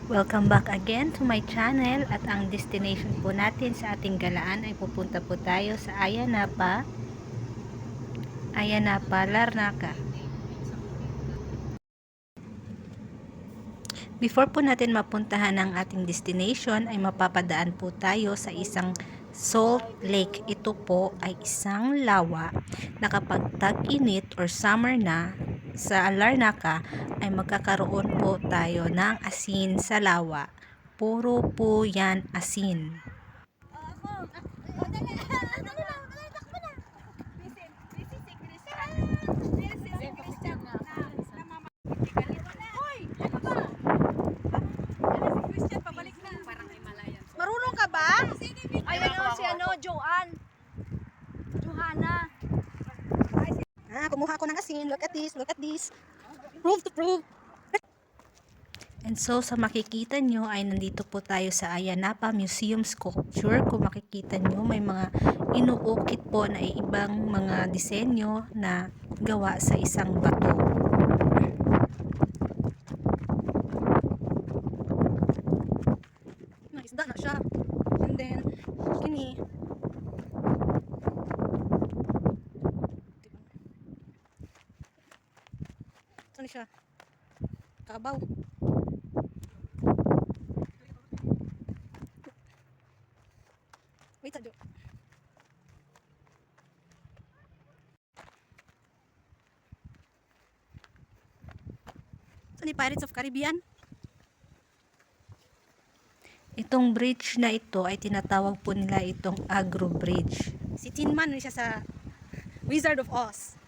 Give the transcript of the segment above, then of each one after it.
Welcome back again to my channel at ang destination po natin sa ating galaan ay pupunta po tayo sa Ayanapa, Larnaca. Before po natin mapuntahan ang ating destination ay mapapadaan po tayo sa isang salt lake. Ito po ay isang lawa na kapag tag-init or summer na sa Larnaca ay magkakaroon po tayo ng asin sa lawa. Puro po yan asin. Marunong ka ba? Ayun o, si Joanne. Johanna. Kumuha ako ng asin. Look at this. Proof to prove. And so, sa makikita nyo ay nandito po tayo sa Ayanapa Museum Sculpture. Kung makikita nyo, may mga inuukit po na ibang mga disenyo na gawa sa isang bato. Isda na siya. And then, kini. Saan siya? Kabaw. Wait a minute. Saan ni Pirates of Caribbean? Itong bridge na ito ay tinatawag po nila itong Agro Bridge. Si Tin Man siya sa Wizard of Oz.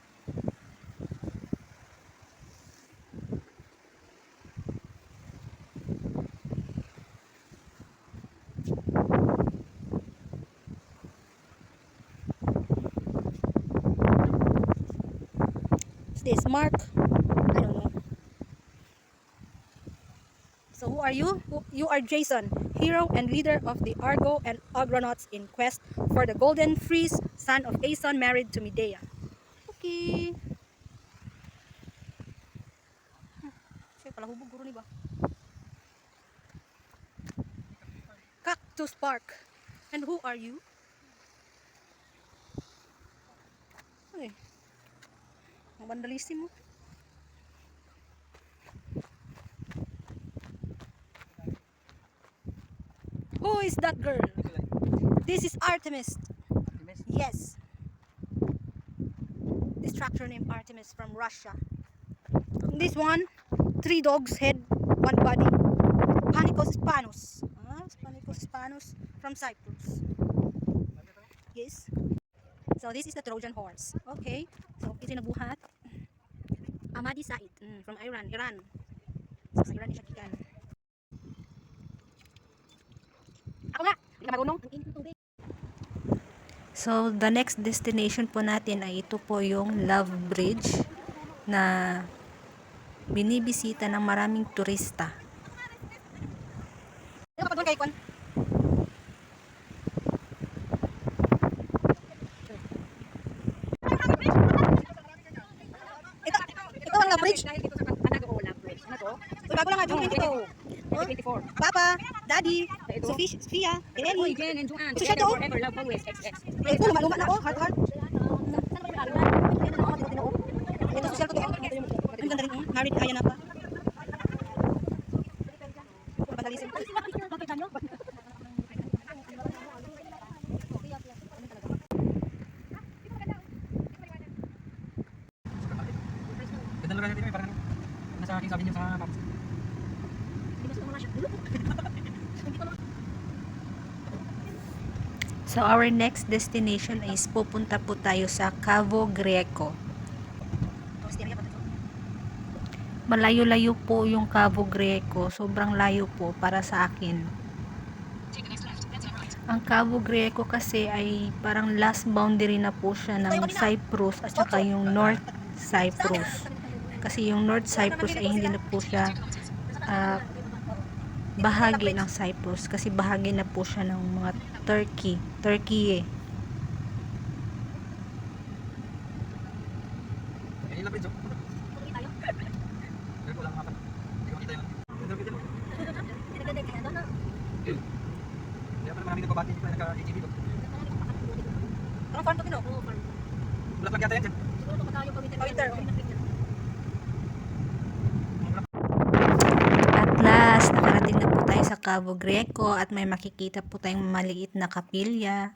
Is this Mark? I don't know. So who are you? You are Jason, hero and leader of the Argo and Argonauts in quest for the Golden Fleece, son of Aeson married to Medea. Okay. Siya pala hubog guro ni ba? Cactus Park. And who are you? Ay. Ang vandalism mo. Who is that girl? This is Artemis. Yes. This tractor named Artemis from Russia. This one, 3 dogs head, 1 body. Panicos hispanus. Panicos hispanus from Cyprus. Yes. So this is the Trojan horse. Okay. So ito yung nabuhat. Ahmadi Said from Iran. So sa Iran siya kikan. Ako nga, hindi ka marunong. So, the next destination po natin ay ito po yung Love Bridge na binibisita ng maraming turista. Ito ang Love Bridge. Bago lang nga, June 22. Papa, Daddy, Sophia, Eleni. So siya doon. Ito, luma-luma na ako. Heart. Ito, social ko doon. Ang ganda rin. Married kaya na pa. Vandalism. Ganda lugar natin, parang nasa akin sabi niyo sa papas. So our next destination is pupunta po tayo sa Cavo Greco. Malayo-layo po yung Cavo Greco, sobrang layo po para sa akin. Ang Cavo Greco kasi ay parang last boundary na po siya ng Cyprus at saka yung North Cyprus. Kasi yung North Cyprus ay hindi na po siya bahagi ng Cyprus kasi bahagi na po siya ng mga Turkey eh. Ayun lang, Prince. Pero ko lang mapan. Hindi ko makita yun. Twitter. At last, nakarating na po tayo sa Cabo Greco at may makikita po tayong maliit na kapilya.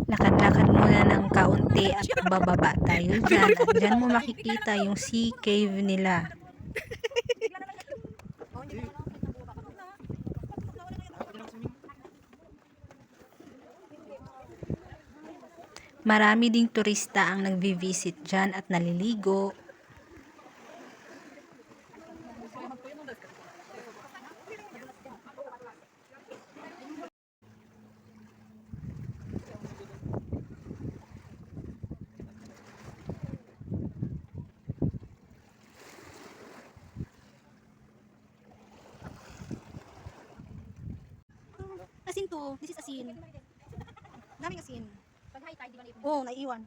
Lakad-lakad muna ng kaunti at bababa tayo dyan. At dyan mo makikita yung sea cave nila. Marami ding turista ang nagvi-visit dyan at naliligo. Asin to. This is asin. Daming asin. Pag high tide, di ba na Oh, naiiwan.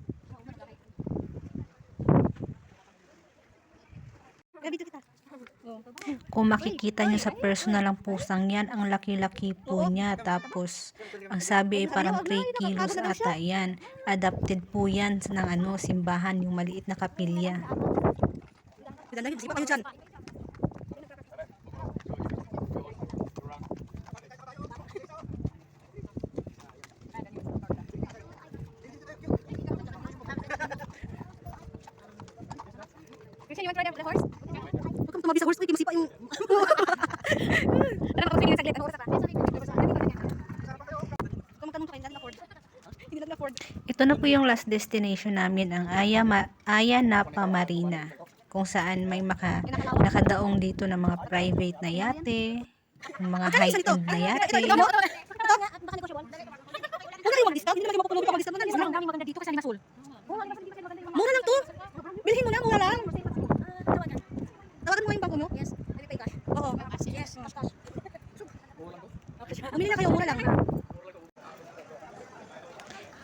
Gabi to kita. Oh. Kung makikita nyo sa personal ang pusang yan, ang laki-laki po niya. Tapos, ang sabi ay parang 3 kilos ata yan. Adapted po yan ng simbahan, yung maliit na kapilya. Ganda yun. Sipa kayo dyan. Christian, you want to ride the horse? Huwag kang tumabi sa horse. Uy, masipa yung... Ano ba, saglit. Ano oras na pa? Kung magtanong ka kayo, hindi natin afford. Hindi natin afford. Ito na po yung last destination namin, ang Aya Napa Marina, kung saan may nakadaong dito ng mga private na yate, mga high-end na yate. Huwag na kayo mag-discount. Hindi naman kayo makupulo mag-discount. Ang daming maganda dito kasi Limasul. Mura lang to. Bilhin mo na, mura lang. Tawagan mo yung bangko mo? Yes, let me pay cash. Oo. Yes, cash. Bumili na kayo, mura lang.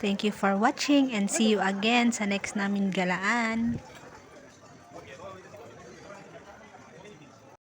Thank you for watching and see you again sa next namin galaan.